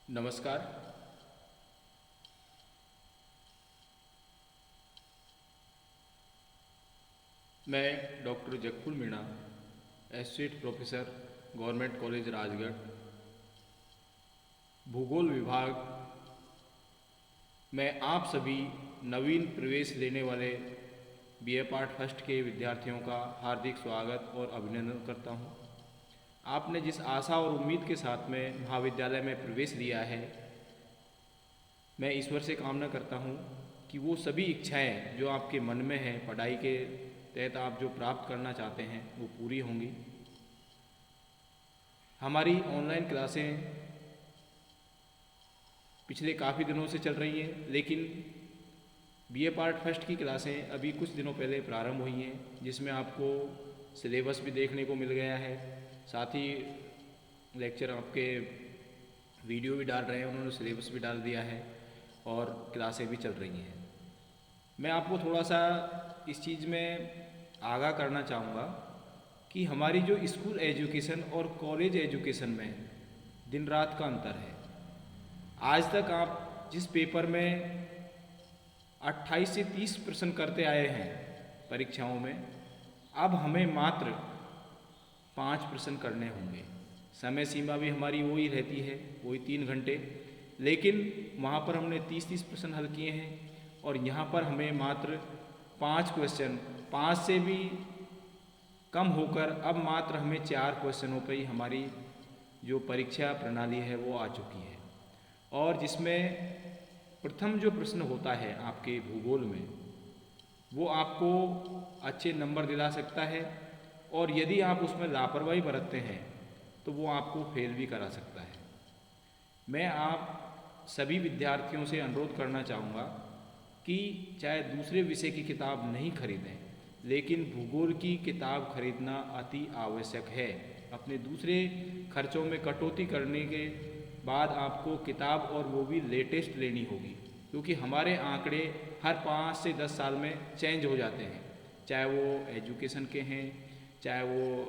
नमस्कार। मैं doctor Jagphul Meena, associate professor, government college Rajgarh, भूगोल विभाग में आप सभी नवीन प्रवेश लेने वाले बीए पार्ट फर्स्ट के विद्यार्थियों का हार्दिक स्वागत और अभिनंदन करता हूं। आपने जिस आशा और उम्मीद के साथ में महाविद्यालय में प्रवेश लिया है, मैं ईश्वर से कामना करता हूँ कि वो सभी इच्छाएं जो आपके मन में हैं, पढ़ाई के तहत आप जो प्राप्त करना चाहते हैं वो पूरी होंगी। हमारी ऑनलाइन क्लासें पिछले काफ़ी दिनों से चल रही हैं, लेकिन बीए पार्ट फर्स्ट की क्लासें अभी कुछ दिनों पहले प्रारंभ हुई हैं, जिसमें आपको सिलेबस भी देखने को मिल गया है। साथ ही लेक्चर आपके वीडियो भी डाल रहे हैं, उन्होंने सिलेबस भी डाल दिया है और क्लासें भी चल रही हैं। मैं आपको थोड़ा सा इस चीज़ में आगाह करना चाहूँगा कि हमारी जो स्कूल एजुकेशन और कॉलेज एजुकेशन में दिन रात का अंतर है। आज तक आप जिस पेपर में 28 से 30 प्रश्न करते आए हैं परीक्षाओं में, अब हमें मात्र 5 प्रश्न करने होंगे। समय सीमा भी हमारी वही रहती है, वही 3 घंटे, लेकिन वहाँ पर हमने 30-30 प्रश्न हल किए हैं और यहाँ पर हमें मात्र 5 क्वेश्चन, 5 से भी कम होकर अब मात्र हमें 4 क्वेश्चनों पर ही हमारी जो परीक्षा प्रणाली है वो आ चुकी है। और जिसमें प्रथम जो प्रश्न होता है आपके भूगोल में, वो आपको अच्छे नंबर दिला सकता है, और यदि आप उसमें लापरवाही बरतते हैं तो वो आपको फेल भी करा सकता है। मैं आप सभी विद्यार्थियों से अनुरोध करना चाहूँगा कि चाहे दूसरे विषय की किताब नहीं खरीदें, लेकिन भूगोल की किताब खरीदना अति आवश्यक है। अपने दूसरे खर्चों में कटौती करने के बाद आपको किताब और वो भी लेटेस्ट लेनी होगी, क्योंकि हमारे आंकड़े हर 5 से 10 साल में चेंज हो जाते हैं, चाहे वो एजुकेशन के हैं, चाहे वो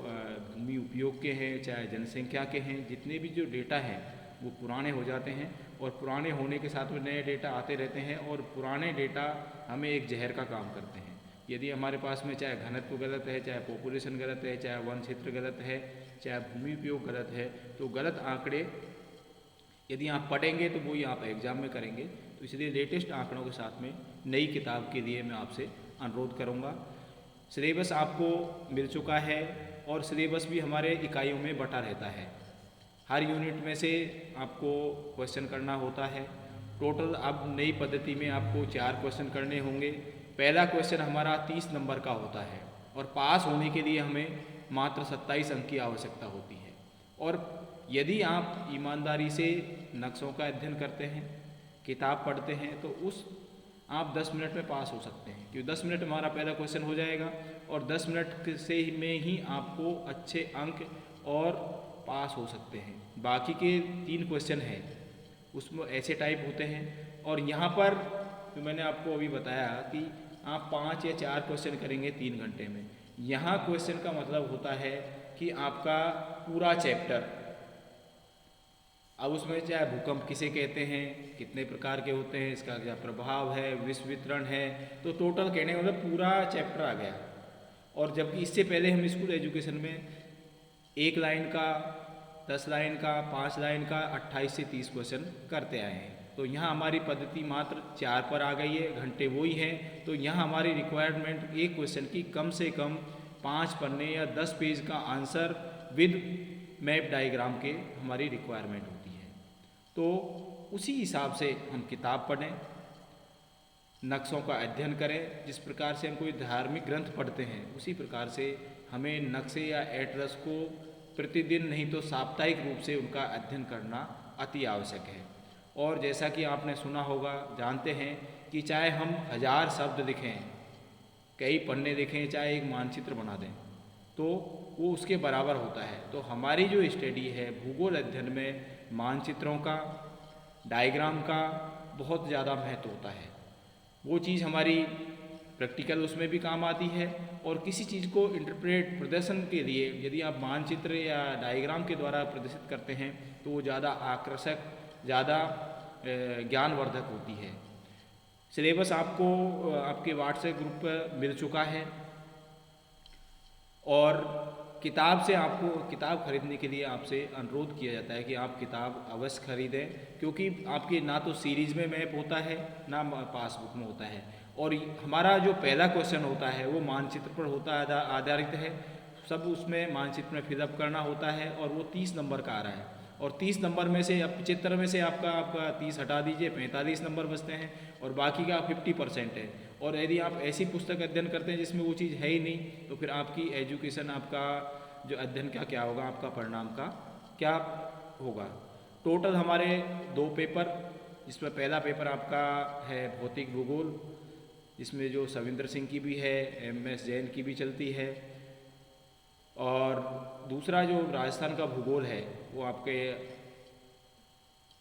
भूमि उपयोग के हैं, चाहे जनसंख्या के हैं। जितने भी जो डेटा हैं वो पुराने हो जाते हैं, और पुराने होने के साथ में नए डेटा आते रहते हैं, और पुराने डेटा हमें एक जहर का काम करते हैं। यदि हमारे पास में चाहे घनत्व गलत है, चाहे पॉपुलेशन गलत है, चाहे वन क्षेत्र गलत है, चाहे भूमि उपयोग गलत है, तो गलत आंकड़े यदि आप पढ़ेंगे तो वही आप एग्ज़ाम में करेंगे। तो इसलिए लेटेस्ट आंकड़ों के साथ में नई किताब के लिए मैं आपसे अनुरोध करूँगा। सिलेबस आपको मिल चुका है और सिलेबस भी हमारे इकाइयों में बटा रहता है। हर यूनिट में से आपको क्वेश्चन करना होता है। टोटल अब नई पद्धति में आपको 4 क्वेश्चन करने होंगे। पहला क्वेश्चन हमारा 30 नंबर का होता है, और पास होने के लिए हमें मात्र 27 अंक की आवश्यकता होती है। और यदि आप ईमानदारी से नक्शों का अध्ययन करते हैं, किताब पढ़ते हैं, तो उस आप 10 मिनट में पास हो सकते हैं, क्योंकि 10 मिनट हमारा पहला क्वेश्चन हो जाएगा और 10 मिनट से में ही आपको अच्छे अंक और पास हो सकते हैं। बाकी के 3 क्वेश्चन हैं उसमें ऐसे टाइप होते हैं, और यहाँ पर जो मैंने आपको अभी बताया कि आप 5 या 4 क्वेश्चन करेंगे 3 घंटे में। यहाँ क्वेश्चन का मतलब होता है कि आपका पूरा चैप्टर, अब उसमें चाहे भूकंप किसे कहते हैं, कितने प्रकार के होते हैं, इसका क्या प्रभाव है, विश्व वितरण है, तो टोटल कहने का मतलब पूरा चैप्टर आ गया। और जबकि इससे पहले हम स्कूल एजुकेशन में 1 लाइन का, 10 लाइन का, 5 लाइन का 28 से 30 क्वेश्चन करते आए हैं। तो यहाँ हमारी पद्धति मात्र 4 पर आ गई है, घंटे वही हैं। तो यहाँ हमारी रिक्वायरमेंट एक क्वेश्चन की कम से कम 5 पन्ने या 10 पेज का आंसर विद मैप डायग्राम के हमारी रिक्वायरमेंट होती है। तो उसी हिसाब से हम किताब पढ़ें, नक्शों का अध्ययन करें। जिस प्रकार से हम कोई धार्मिक ग्रंथ पढ़ते हैं, उसी प्रकार से हमें नक्शे या एड्रेस को प्रतिदिन नहीं तो साप्ताहिक रूप से उनका अध्ययन करना अति आवश्यक है। और जैसा कि आपने सुना होगा, जानते हैं कि चाहे हम 1000 शब्द लिखें, कई पन्ने लिखें, चाहे एक मानचित्र बना दें, तो वो उसके बराबर होता है। तो हमारी जो स्टडी है भूगोल अध्ययन में, मानचित्रों का, डायग्राम का बहुत ज़्यादा महत्व होता है। वो चीज़ हमारी प्रैक्टिकल उसमें भी काम आती है, और किसी चीज़ को इंटरप्रेट, प्रदर्शन के लिए यदि आप मानचित्र या डायग्राम के द्वारा प्रदर्शित करते हैं तो वो ज़्यादा आकर्षक ज़्यादा ज्ञानवर्धक होती है। सिलेबस आपको आपके व्हाट्सएप ग्रुप पर मिल चुका है और किताब से आपको किताब खरीदने के लिए आपसे अनुरोध किया जाता है कि आप किताब अवश्य खरीदें, क्योंकि आपके ना तो सीरीज में मैप होता है ना पासबुक में होता है। और हमारा जो पहला क्वेश्चन होता है वो मानचित्र पर होता है, आधारित है। सब उसमें मानचित्र में फिलअप करना होता है और वो 30 नंबर का आ रहा है। और 30 नंबर में से अब 75 में से आपका 30 हटा दीजिए, 45 नंबर बचते हैं और बाकी का 50% है। और यदि आप ऐसी पुस्तक अध्ययन करते हैं जिसमें वो चीज़ है ही नहीं, तो फिर आपकी एजुकेशन, आपका जो अध्ययन का क्या होगा, आपका परिणाम का क्या होगा। टोटल हमारे 2 पेपर, जिसमें पहला पेपर आपका है भौतिक भूगोल, जिसमें जो सविंदर सिंह की भी है, MS जैन की भी चलती है, और दूसरा जो राजस्थान का भूगोल है वो आपके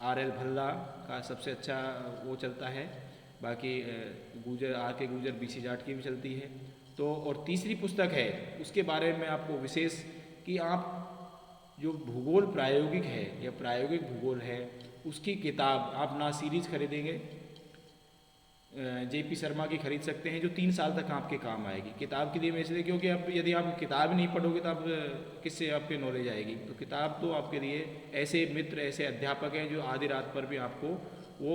RL भल्ला का सबसे अच्छा वो चलता है। बाकी गुजर RK गुजर BC जाट की भी चलती है। तो और तीसरी पुस्तक है उसके बारे में आपको विशेष कि आप जो भूगोल प्रायोगिक है या प्रायोगिक भूगोल है उसकी किताब आप ना सीरीज खरीदेंगे, JP शर्मा की खरीद सकते हैं, जो 3 साल तक आपके काम आएगी। किताब के लिए मैं इसलिए, क्योंकि अब यदि आप किताब नहीं पढ़ोगे तो आप किससे आपके नॉलेज आएगी। तो किताब तो आपके लिए ऐसे मित्र, ऐसे अध्यापक हैं जो आधी रात पर भी आपको वो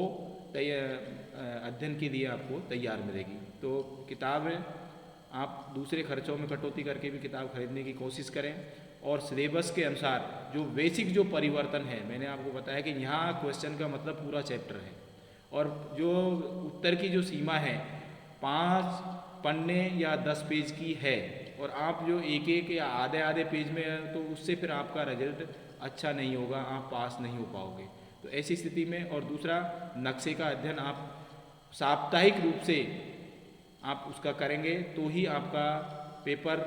अध्ययन के लिए आपको तैयार मिलेगी। तो किताब आप दूसरे खर्चों में कटौती करके भी किताब खरीदने की कोशिश करें। और सिलेबस के अनुसार जो बेसिक जो परिवर्तन है, मैंने आपको बताया कि यहाँ क्वेश्चन का मतलब पूरा चैप्टर है और जो उत्तर की जो सीमा है 5 पन्ने या 10 पेज की है, और आप जो एक एक या आधे आधे पेज में हैं तो उससे फिर आपका रिजल्ट अच्छा नहीं होगा, आप पास नहीं हो पाओगे। तो ऐसी स्थिति में, और दूसरा नक्शे का अध्ययन आप साप्ताहिक रूप से आप उसका करेंगे तो ही आपका पेपर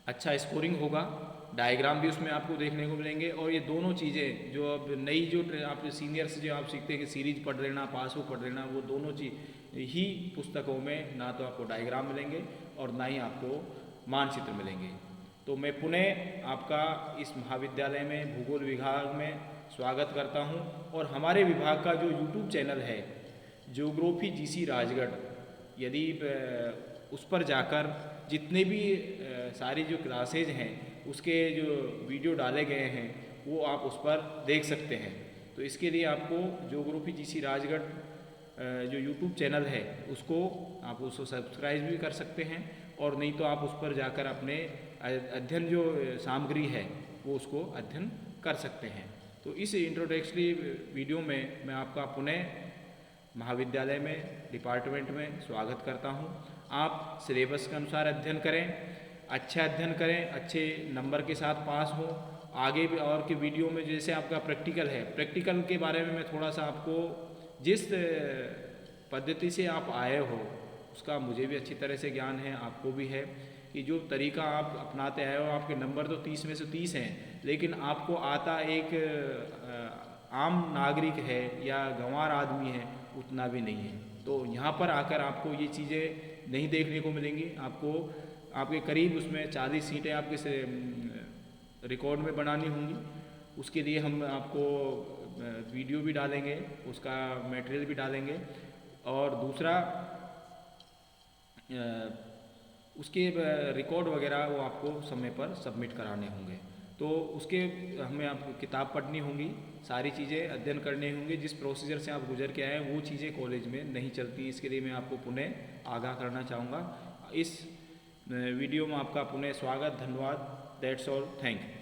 अच्छा स्कोरिंग होगा। डायग्राम भी उसमें आपको देखने को मिलेंगे। और ये दोनों चीज़ें जो अब नई जो आप सीनियर से जो आप सीखते हैं कि सीरीज पढ़ लेना, पासबुक पढ़ लेना, वो दोनों चीज़ ही पुस्तकों में ना तो आपको डायग्राम मिलेंगे और ना ही आपको मानचित्र मिलेंगे। तो मैं पुनः आपका इस महाविद्यालय में भूगोल विभाग में स्वागत करता हूँ। और हमारे विभाग का जो यूट्यूब चैनल है ज्योग्राफी GC राजगढ़, यदि उस पर जाकर जितने भी सारी जो क्लासेज हैं उसके जो वीडियो डाले गए हैं वो आप उस पर देख सकते हैं। तो इसके लिए आपको ज्योग्राफी GC राजगढ़ जो यूट्यूब चैनल है उसको सब्सक्राइब भी कर सकते हैं, और नहीं तो आप उस पर जाकर अपने अध्ययन जो सामग्री है वो उसको अध्ययन कर सकते हैं। तो इस इंट्रोडक्टरी वीडियो में मैं आपका पुनः महाविद्यालय में डिपार्टमेंट में स्वागत करता हूं। आप सिलेबस के अनुसार अध्ययन करें, अच्छा अध्ययन करें, अच्छे नंबर के साथ पास हो। आगे भी और के वीडियो में जैसे आपका प्रैक्टिकल है, प्रैक्टिकल के बारे में मैं थोड़ा सा आपको, जिस पद्धति से आप आए हो उसका मुझे भी अच्छी तरह से ज्ञान है, आपको भी है, कि जो तरीका आप अपनाते आए हो, आपके नंबर तो 30 में से 30 हैं, लेकिन आपको आता एक आम नागरिक है या गंवार आदमी है उतना भी नहीं है। तो यहाँ पर आकर आपको ये चीज़ें नहीं देखने को मिलेंगी। आपको आपके करीब उसमें 40 सीटें आपके से रिकॉर्ड में बनानी होंगी। उसके लिए हम आपको वीडियो भी डालेंगे, उसका मटेरियल भी डालेंगे, और दूसरा उसके रिकॉर्ड वगैरह वो आपको समय पर सबमिट कराने होंगे। तो उसके हमें आपको किताब पढ़नी होंगी, सारी चीज़ें अध्ययन करने होंगे। जिस प्रोसीजर से आप गुजर के आए वो चीज़ें कॉलेज में नहीं चलती। इसके लिए मैं आपको पुनः आगाह करना चाहूँगा। इस वीडियो में आपका पुनः स्वागत, धन्यवाद। That's all, thank you.